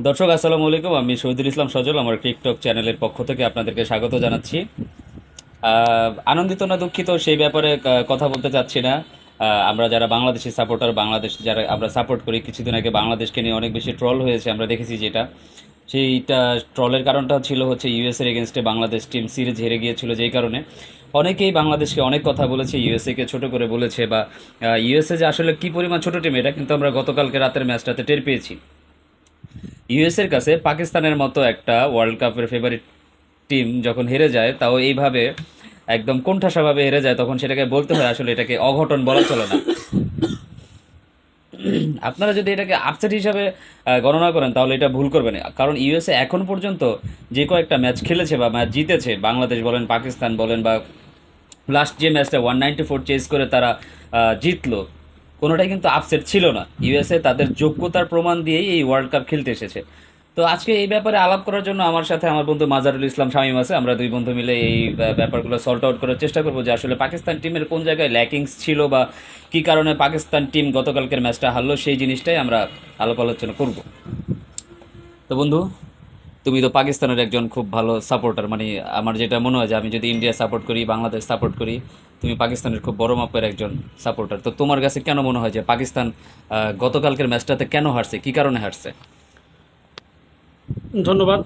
দর্শক আসসালামু আলাইকুম, আমি শহীদুল ইসলাম সজল আমার টিকটক চ্যানেলের পক্ষ থেকে আপনাদেরকে স্বাগত জানাচ্ছি। আনন্দিত না দুঃখিত সেই ব্যাপারে কথা বলতে চাচ্ছি না। আমরা যারা বাংলাদেশি সাপোর্টার, বাংলাদেশ যারা আমরা সাপোর্ট করি, কিছুদিন আগে বাংলাদেশকে নিয়ে অনেক বেশি ট্রল হয়েছে, আমরা দেখেছি। যেটা সেইটা ট্রলের কারণটা ছিল হচ্ছে ইউএসএর এগেনস্টে বাংলাদেশ টিম সিরিজ হেরে গিয়েছিল, যেই কারণে অনেকেই বাংলাদেশকে অনেক কথা বলেছে, ইউএসএকে ছোট করে বলেছে, বা ইউএসএ যে আসলে কি পরিমাণ ছোট টিম এটা কিন্তু আমরা গতকালকে রাতের ম্যাচটাতে টের পেয়েছি। ইউএসের কাছে পাকিস্তানের মতো একটা ওয়ার্ল্ড কাপের ফেভারিট টিম যখন হেরে যায়, তাও এইভাবে একদম কোণঠাসাভাবে হেরে যায়, তখন সেটাকে বলতে হয় আসলে এটাকে অঘটন বলা চলে না। আপনারা যদি এটাকে আপসেট হিসাবে গণনা করেন তাহলে এটা ভুল করবেন, কারণ ইউএসএ এখন পর্যন্ত যে কয়েকটা ম্যাচ খেলেছে বা ম্যাচ জিতেছে, বাংলাদেশ বলেন, পাকিস্তান বলেন, বা লাস্ট যে ম্যাচটা 194 চেস করে তারা জিতলো, কোনোটাই কিন্তু আপসেট ছিল না। ইউএসএ তাদের যোগ্যতার প্রমাণ দিয়েই এই ওয়ার্ল্ড কাপ খেলতে এসেছে। তো আজকে এই ব্যাপারে আলাপ করার জন্য আমার সাথে আমার বন্ধু মাজারুল ইসলাম শামীম আছে। আমরা দুই বন্ধু মিলে এই ব্যাপারগুলো সর্ট আউট করার চেষ্টা করবো যে আসলে পাকিস্তান টিমের কোন জায়গায় ল্যাকিংস ছিল, বা কী কারণে পাকিস্তান টিম গতকালকের ম্যাচটা হারলো, সেই জিনিসটাই আমরা আলাপ আলোচনা করব। তো বন্ধু, তুমি তো পাকিস্তানের একজন খুব ভালো সাপোর্টার, মানে আমার যেটা মনে হয় যে আমি যদি ইন্ডিয়া সাপোর্ট করি, বাংলাদেশ সাপোর্ট করি, তুমি পাকিস্তানের খুব বড় মাপের একজন সাপোর্টার। তো তোমার কাছে কেন মনে হয় যে পাকিস্তান গতকালকের ম্যাচটাতে কেন হারছে, কী কারণে হারছে? ধন্যবাদ।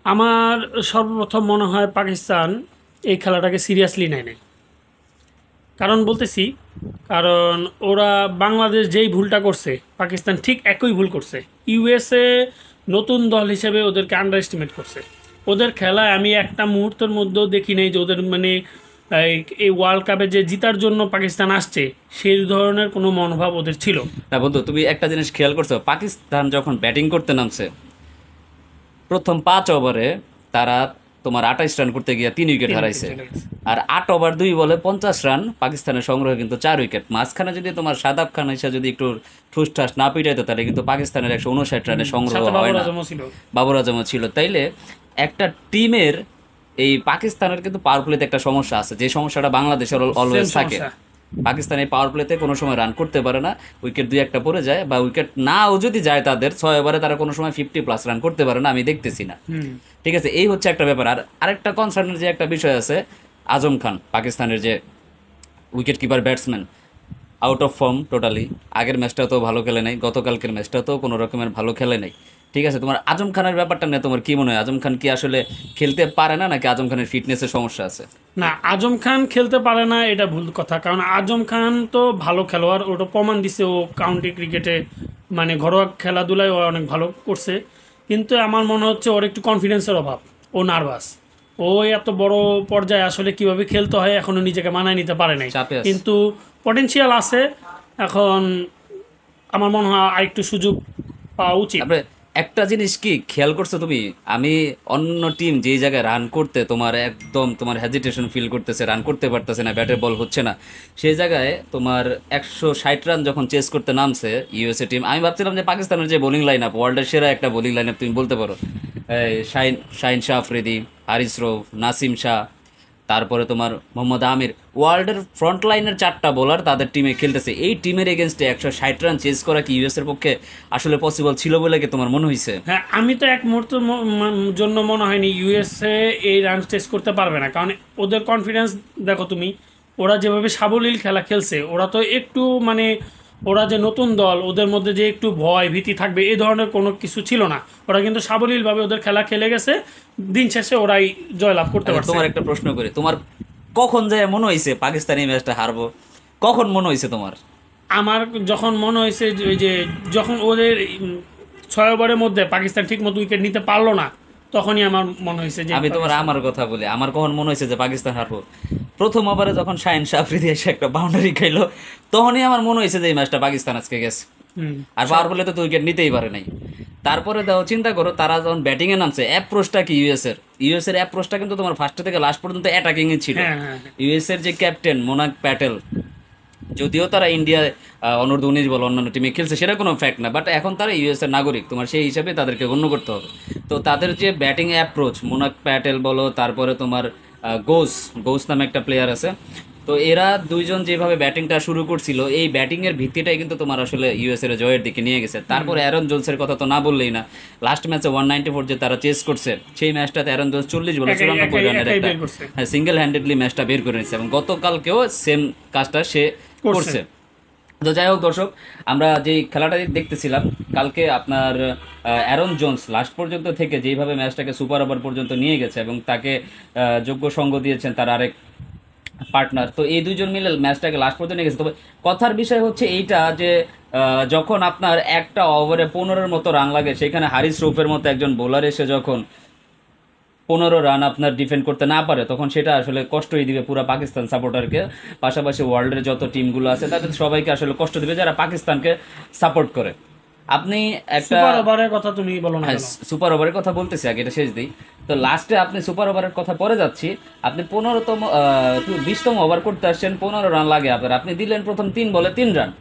আমার সর্বপ্রথম মনে হয় পাকিস্তান এই খেলাটাকে সিরিয়াসলি নেয় নাই। কারণ বলতেছি, কারণ ওরা বাংলাদেশ যেই ভুলটা করছে পাকিস্তান ঠিক একই ভুল করছে। ইউএসএ নতুন দল হিসেবে ওদেরকে আন্ডার এস্টিমেট করছে। ওদের খেলায় আমি একটা মুহূর্তের মধ্যেও দেখি নাই যে ওদের মানে এই ওয়ার্ল্ড কাপে যে জিতার জন্য পাকিস্তান আসছে সেই ধরনের কোনো মনোভাব ওদের ছিল। না বন্ধু, তুমি একটা জিনিস খেয়াল করছো, পাকিস্তান যখন ব্যাটিং করতে নামছে প্রথম 5 ওভারে তারা তোমার 28 রান করতে গিয়ে 3 উইকেট 3 উইকেট হারাইছে। চলে গেছে। আর 8 ওভার 2 বলে 50 রান, পাকিস্তানের সংগ্রহ কিন্তু 4 উইকেট। মাঝখানে যদি তোমার সাদাব খান এসে যদি একটু ঠুসঠাস না পিটাইতো তাহলে কিন্তু পাকিস্তানের 159 রানের সংগ্রহ সাথে হয় বাবর না। আজমও ছিল। বাবর আজমও ছিল। তাইলে একটা টিমের, এই পাকিস্তানের কিন্তু পাওয়ার প্লেতে একটা সমস্যা আছে, যে সমস্যাটা বাংলাদেশের সেম অলওয়েজ থাকে। সমস্যা। পাকিস্তান এই পাওয়ার প্লেতে কোনো সময় রান করতে পারে না, উইকেট দুই একটা পড়ে যায়, বা উইকেট নাও যদি যায় তাদের 6 ওভারে তারা কোনো সময় 50+ রান করতে পারে না, আমি দেখতেছি না। হুম। ঠিক আছে, এই হচ্ছে একটা ব্যাপার। আর আরেকটা কনসার্নের যে একটা বিষয় আছে, আজম খান পাকিস্তানের যে wicket keeper batsman, out of form totally. আগের ম্যাচটাতেও ভালো খেলে নাই, গতকালকের ম্যাচটাতেও কোনো রকমের ভালো খেলে নাই। ঠিক আছে, তোমার আজম খানের ব্যাপারটা নিয়ে তোমার কি মনে হয়? আজম খান কি আসলে খেলতে পারে না, নাকি আজম খানের ফিটনেসের সমস্যা আছে? না, আজম খান খেলতে পারে না এটা ভুল কথা। কারণ আজম খান তো ভালো খেলোয়াড়, ওটা প্রমাণ দিছে। ও কাউন্টি ক্রিকেটে মানে ঘরোয়া খেলাধুলায় ও অনেক ভালো করছে। কিন্তু আমার মনে হচ্ছে ওর একটু কনফিডেন্সের অভাব। ও নার্ভাস। ও এত বড় পর্যায়ে আসলে কিভাবে খেলতে হয় এখনো নিজেকে মানায় নিতে পারে নাই। চাপে আছে। কিন্তু পটেনশিয়াল আছে। এখন আমার মনে হয় আরেকটু সুযোগ পাওয়া উচিত। তারপরে একটা জিনিস কি খেয়াল করছো তুমি, আমি অন্য টিম যেই জায়গায় রান করতে তোমার একদম তোমার হেজিটেশন ফিল করতেছে, রান করতে পারতেছে না, ব্যাটের বল হচ্ছে না, সেই জায়গায় তোমার 160 রান যখন চেস করতে নামছে ইউএসএ টিম, আমি ভাবছিলাম যে পাকিস্তানের যে বোলিং লাইন আপ ওয়ার্ল্ডের সেরা একটা বোলিং লাইন আপ তুমি বলতে পারো। এই শাহিন শাহ আফ্রিদি, হারিস রৌফ, নাসিম শাহ, তারপরে তোমার মোহাম্মদ আমির, ওয়ার্ল্ডের ফ্রন্ট লাইনের 4টা বোলার তাদের টিমে খেলতেছে। এই টিমের এগেনস্টে 160 রান চেস করা কি ইউএস এর পক্ষে আসলে পসিবল ছিল বলে কি তোমার মনে হয়েছে? হ্যাঁ, আমি তো এক মুহূর্তের জন্য মনে হয়নি ইউএসএ এই রান টেস্ট করতে পারবে না। কারণ ওদের কনফিডেন্স দেখো তুমি। ওরা যেভাবে সাবলীল খেলা খেলছে, ওরা তো একটু মানে ওরা যে নতুন দল, ওদের মধ্যে যে একটু ভয় ভীতি থাকবে এই ধরনের কোনো কিছু ছিল না। ওরা কিন্তু সাবলীলভাবে ওদের খেলা খেলে গেছে। দিন শেষে ওরাই জয়লাভ করতে আচ্ছা, পারছে। তোমার একটা প্রশ্ন করি, তোমার কখন যায় মনে হয়েছে পাকিস্তান এই ম্যাচটা হারবো? কখন মনে হয়েছে তোমার? আমার যখন মনে হয়েছে যে ওই যে যখন ওদের 6 ওভারের মধ্যে পাকিস্তান ঠিক মতো উইকেট নিতে পারলো না, তখনই আমার মনে হয়েছে যে আমি তোমার পাকিস্তান। আমার কথা বলি, আমার কখন মনে হয়েছে যে পাকিস্তান হারবো? প্রথম ওভারে যখন শাহিন শাহ আফ্রিদি এসে একটা বাউন্ডারি খাইলো, তখনই আমার মনে হয়েছে যে এই ম্যাচটা পাকিস্তান আজকে গেছে। হুম। আর পাওয়ার প্লেতে তো উইকেট নিতেই পারে নাই। তারপরে দাও চিন্তা করো, তারা যখন ব্যাটিংয়ে নামছে, অ্যাপ্রোচটা কি ইউএস এর অ্যাপ্রোচটা কিন্তু তোমার ফার্স্ট থেকে লাস্ট পর্যন্ত অ্যাটাকিংয়ে ছিল। হ্যাঁ, হ্যাঁ, হ্যাঁ। ইউএস এর যে ক্যাপ্টেন মোনাক প্যাটেল, যদিও তারা ইন্ডিয়ায় অনূর্ধ্ব 19 বল অন্যান্য টিমে খেলছে সেটা কোনো ফ্যাক্ট না, বাট এখন তারা ইউএস এর নাগরিক, তোমার সেই হিসাবে তাদেরকে গণ্য করতে হবে। তো তাদের যে ব্যাটিং অ্যাপ্রোচ, মোনাক প্যাটেল বলো, তারপরে তোমার গোস গোস নামে একটা প্লেয়ার আছে, তো এরা দুইজন যেভাবে ব্যাটিংটা শুরু করছিল, এই ব্যাটিংয়ের ভিত্তিটাই কিন্তু তোমার আসলে ইউএসএর জয়ের দিকে নিয়ে গেছে। তারপরে অ্যারন জোন্সের কথা তো না বললেই না। লাস্ট ম্যাচে 194 যে তারা চেস করছে, সেই ম্যাচটাতে অ্যারন জোন্স 40 বলে 94 রানের একটা সিঙ্গেল হ্যান্ডেডলি ম্যাচটা বের করে নিচ্ছে, এবং গতকালকেও সেম কাজটা সে করছে। তো যাই হোক দর্শক, আমরা যে খেলাটা দেখতেছিলাম কালকে, আপনার অ্যারন জোন্স লাস্ট পর্যন্ত থেকে যেইভাবে ম্যাচটাকে সুপার ওভার পর্যন্ত নিয়ে গেছে এবং তাকে যোগ্য সঙ্গ দিয়েছেন তার আরেক পার্টনার, তো এই দুইজন মিলে ম্যাচটাকে লাস্ট পর্যন্ত নিয়ে গেছে। তবে কথার বিষয় হচ্ছে এইটা যে যখন আপনার একটা ওভারে 15-এর মতো রান লাগে, সেখানে হারিস রৌফের মতো একজন বোলার এসে যখন 15 রান আপনার ডিফেন্ড করতে না পারে, তখন সেটা আসলে কষ্টই দিবে পুরো পাকিস্তান সাপোর্টারকে, পাশাপাশি ওয়ার্ল্ডের যত টিমগুলো আছে তাদের সবাইকে আসলে কষ্ট দিবে যারা পাকিস্তানকে সাপোর্ট করে। আপনি একটা সুপার ওভারের কথা তুমি বলো না হ্যাঁ, কেন? সুপার ওভারের কথা বলতেছি, আগে এটা শেষ দিই। তো লাস্টে আপনি সুপার ওভারের কথা পরে যাচ্ছি, আপনি 20তম ওভার করতে আসছেন, 15 রান লাগে আপনার, আপনি দিলেন প্রথম 3 বলে 3 রান,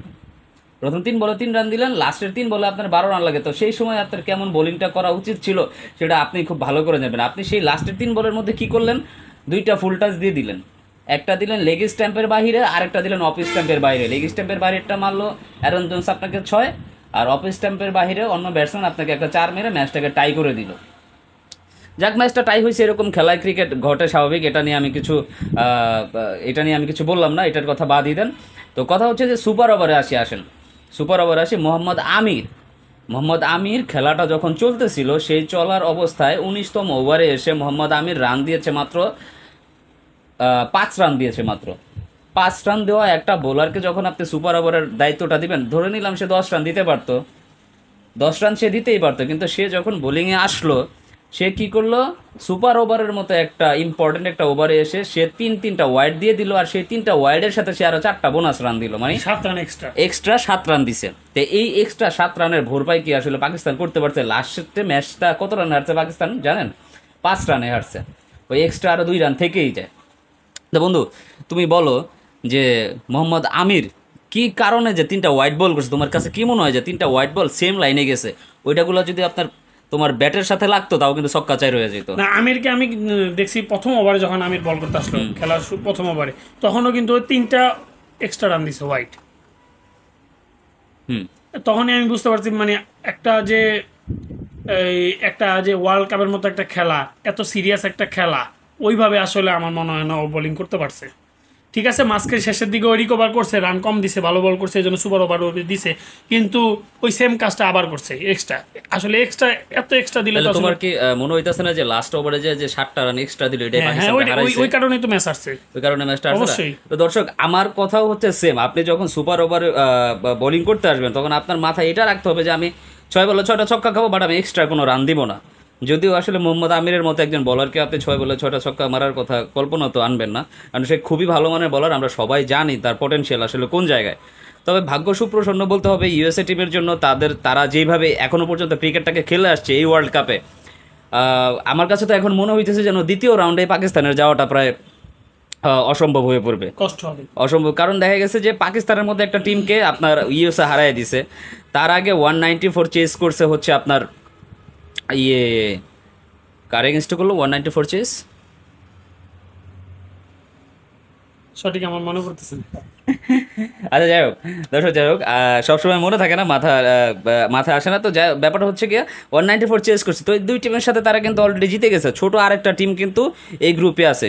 প্রথম 3 বলে 3 রান দিলেন, লাস্টের 3 বলে আপনার 12 রান লাগে। তো সেই সময় আপনার কেমন বোলিংটা করা উচিত ছিল সেটা আপনি খুব ভালো করে নেবেন। আপনি সেই লাস্টের 3 বলের মধ্যে কি করলেন, 2টা ফুল টাচ দিয়ে দিলেন, একটা দিলেন লেগ স্ট্যাম্পের বাইরে, আরেকটা দিলেন অফ স্ট্যাম্পের বাইরে। লেগ স্ট্যাম্পের বাইরেটা মারলো অ্যারন জোন্স আপনাকে 6, আর অফ স্ট্যাম্পের বাইরে অন্য ব্যাটসম্যান আপনাকে একটা 4 মেরে ম্যাচটাকে টাই করে দিল। যাক, ম্যাচটা টাই হয়েছে, এরকম খেলায় ক্রিকেট ঘটে, স্বাভাবিক। এটা নিয়ে আমি কিছু বললাম না, এটার কথা বাদই দেন। তো কথা হচ্ছে যে সুপার ওভারে আসেন। সুপার ওভারে আসি মোহাম্মদ আমির খেলাটা যখন চলতেছিল, সেই চলার অবস্থায় 19তম ওভারে এসে মোহাম্মদ আমির রান দিয়েছে মাত্র 5 রান দিয়েছে মাত্র। 5 রান দেওয়া একটা বোলারকে যখন আপনি সুপার ওভারের দায়িত্বটা দিবেন, ধরে নিলাম সে 10 রান দিতে পারতো, 10 রান সে দিতেই পারতো, কিন্তু সে যখন বোলিংয়ে আসলো, সে কি করলো, সুপার ওভারের মতো একটা ইম্পর্টেন্ট একটা ওভারে এসে সে তিনটা ওয়াইড দিয়ে দিল, আর সেই 3টা ওয়াইডের সাথে সে আরো 4টা বোনাস রান দিল, মানে 7 রান এক্সট্রা। এক্সট্রা 7 রান দিছে। তো এই এক্সট্রা 7 রানের ভরপাই কি আসলে পাকিস্তান করতে পারছে? লাস্টে ম্যাচটা কত রানে হারছে পাকিস্তান জানেন? 5 রানে হারছে। ওই এক্সট্রা আরো 2 রান থেকেই যায়। তো বন্ধু, তুমি বলো যে মোহাম্মদ আমির কি কারণে যে 3টা হোয়াইট বল করছে, তোমার কাছে কি মনে হয় যে 3টা হোয়াইট বল সেম লাইনে গেছে, ওইটাগুলো যদি তোমার ব্যাটের সাথে লাগতো তাও কিন্তু ছক্কা চাই রয়ে যেত। না, আমিরকে আমি দেখছি প্রথম ওভারে যখন আমির বল করতে আসলো খেলার প্রথম ওভারে, তখনও কিন্তু ওই 3টা এক্সট্রা রান দিছে হোয়াইট। হুম। তখনই আমি বুঝতে পারছি মানে একটা যে ওয়ার্ল্ড কাপের মতো একটা খেলা, এত সিরিয়াস একটা খেলা, ওইভাবে আসলে আমার মনে হয় না ও বোলিং করতে পারছে। ঠিক আছে, মাঝখানে শেষের দিকে ওই রিকভার করছে, রান কম দিছে, ভালো বল করছে, এই জন্য সুপার ওভার দিছে, কিন্তু ওই সেম কাজটা আবার করছে এক্সট্রা। আসলে এত এক্সট্রা দিলে তো তোমার কি মনে হইতাছে না যে লাস্ট ওভারে যে 7টা রান এক্সট্রা দিল এটাই পাকিস্তান হারাইছে? ওই কারণেই তো ম্যাচ আসছে, ওই কারণে ম্যাচটা অবশ্যই। তো দর্শক, আমার কথাও হচ্ছে সেম। আপনি যখন সুপার ওভার বোলিং করতে আসবেন, তখন আপনার মাথায় এটা রাখতে হবে যে আমি 6 বলে 6টা ছক্কা খাবো, বাট আমি এক্সট্রা কোনো রান দিব না। যদিও আসলে মোহাম্মদ আমিরের মতো একজন বলারকে আপনি 6 বলে 6টা ছক্কা মারার কথা কল্পনা তো আনবেন না, কারণ সে খুবই ভালো মানের বলার, আমরা সবাই জানি তার পটেনশিয়াল আসলে কোন জায়গায়। তবে ভাগ্য সুপ্রসন্ন বলতে হবে ইউএসএ টিমের জন্য, তারা যেইভাবে এখনো পর্যন্ত ক্রিকেটটাকে খেলে আসছে এই ওয়ার্ল্ড কাপে, আমার কাছে তো এখন মনে হইতেছে যেন দ্বিতীয় রাউন্ডে পাকিস্তানের যাওয়াটা প্রায় অসম্ভব হয়ে পড়বে, কষ্ট হবে, অসম্ভব। কারণ দেখা গেছে যে পাকিস্তানের মধ্যে একটা টিমকে আপনার ইউএসএ হারাই দিছে, তার আগে 194 চেস করছে হচ্ছে আপনার কার এগেনস্টে করলো 194 চেস, সঠিক আমার মনে পড়তেছে না। আচ্ছা যাই হোক দর্শক, সবসময় মনে থাকে না, মাথায় আসে না। তো ব্যাপারটা হচ্ছে গিয়ে 194 চেস করছে, তো এই দুই টিমের সাথে তারা কিন্তু অলরেডি জিতে গেছে। ছোট আরেকটা টিম কিন্তু এই গ্রুপে আছে,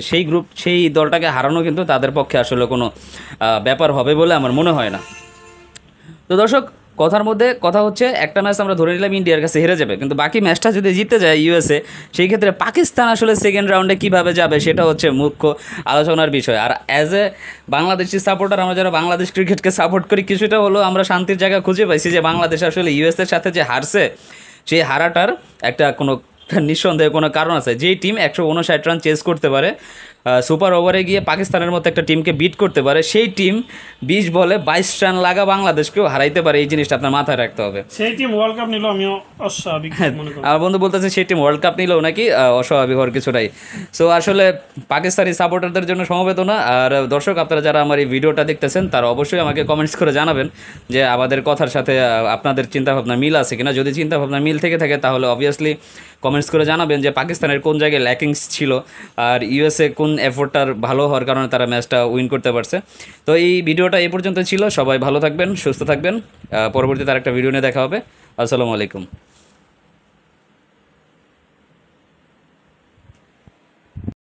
সেই দলটাকে হারানো কিন্তু তাদের পক্ষে আসলে কোনো ব্যাপার হবে বলে আমার মনে হয় না। তো দর্শক, কথার মধ্যে কথা হচ্ছে, একটা ম্যাচ আমরা ধরে নিলাম ইন্ডিয়ার কাছে হেরে যাবে, কিন্তু বাকি ম্যাচটা যদি জিতে যায় ইউএসএ, সেই ক্ষেত্রে পাকিস্তান আসলে সেকেন্ড রাউন্ডে কীভাবে যাবে সেটা হচ্ছে মুখ্য আলোচনার বিষয়। আর অ্যাজ এ বাংলাদেশি সাপোর্টার, আমরা যারা বাংলাদেশ ক্রিকেটকে সাপোর্ট করি, কিছুটা হলেও আমরা শান্তির জায়গা খুঁজে পাইছি যে বাংলাদেশ আসলে ইউএসএর সাথে যে হারছে, সেই হারাটার কোনো নিঃসন্দেহে কোনো কারণ আছে। যেই টিম 159 রান চেস করতে পারে, সুপার ওভারে গিয়ে পাকিস্তানের মতো একটা টিমকে বিট করতে পারে, সেই টিম 20 বলে 22 রান লাগা বাংলাদেশকেও হারাইতে পারে, এই জিনিসটা আপনার মাথায় রাখতে হবে। সেই টিম ওয়ার্ল্ড কাপ নিল, আমিও অস্বাভাবিক মনে করি। আমার বন্ধু বলতেছে সেই টিম ওয়ার্ল্ড কাপ নিলেও নাকি অস্বাভাবিক হওয়ার কিছুটাই। সো আসলে পাকিস্তানি সাপোর্টারদের জন্য সমবেদনা। আর দর্শক, আপনারা যারা আমার এই ভিডিওটা দেখতেছেন, তারা অবশ্যই আমাকে কমেন্টস করে জানাবেন যে আমাদের কথার সাথে আপনাদের চিন্তাভাবনা মিল আছে কিনা। যদি চিন্তাভাবনা মিল থেকে থাকে, তাহলে অবভিয়াসলি কমেন্টস করে জানাবেন যে পাকিস্তানের কোন জায়গায় ল্যাকিংস ছিল আর ইউএসএ কোন ওন এফোর্টটার ভালো হওয়ার কারণে তারা ম্যাচটা উইন করতে পারছে। তো এই ভিডিওটা এই পর্যন্ত ছিল। সবাই ভালো থাকবেন, সুস্থ থাকবেন। পরবর্তীতে আরেকটা ভিডিও নিয়ে দেখা হবে। আসসালামু আলাইকুম।